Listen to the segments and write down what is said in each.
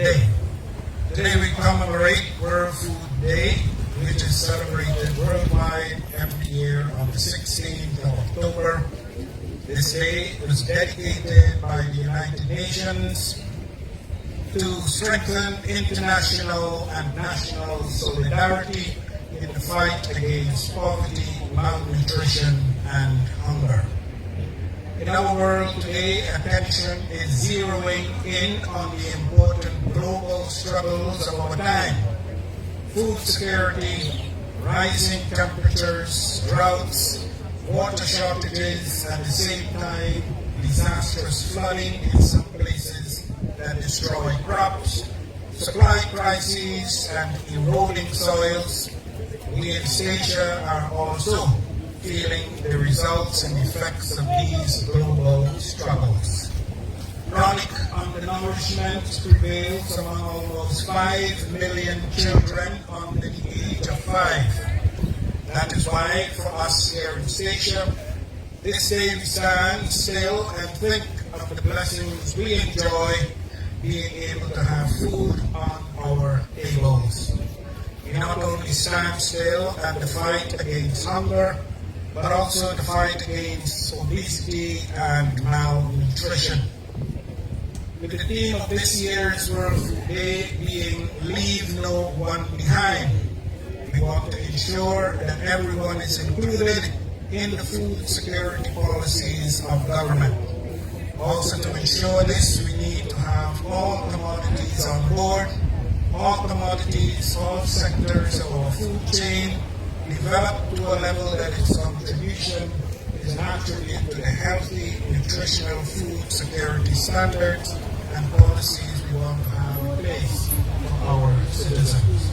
Day. Today we commemorate World Food Day, which is celebrated worldwide every year on the 16th of October. This day was dedicated by the United Nations to strengthen international and national solidarity in the fight against poverty, malnutrition, and hunger. In our world today, attention is zeroing in on the important global struggles of our time. Food security, rising temperatures, droughts, water shortages, at the same time, disastrous flooding in some places that destroy crops, supply crises, and eroding soils. We in Eustatius are also feeling the results and effects of these global struggles. Chronic undernourishment prevails among almost 5 million children under the age of 5. That is why for us here in Eustatius, this day we stand still and think of the blessings we enjoy being able to have food on our tables. We not only stand still at the fight against hunger, but also the fight against obesity and malnutrition. With the theme of this year's World Food Day being Leave No One Behind, we want to ensure that everyone is included in the food security policies of government. Also to ensure this, we need to have all commodities on board, all commodities, all sectors of our food chain developed to a level that its contribution is naturally to the healthy, nutritional food security standards and policies we want to have in place for our citizens.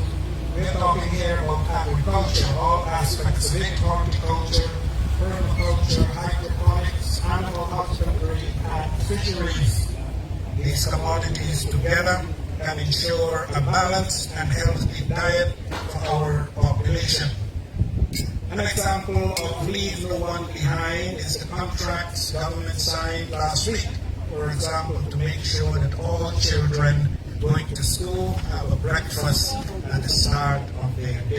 We're talking here about agriculture, all aspects of it: horticulture, permaculture, hydroponics, animal husbandry, and fisheries. These commodities together can ensure a balanced and healthy diet for our population. An example of Leave No One Behind is the contracts government signed last week, for example, to make sure that all children going to school have a breakfast at the start of their day.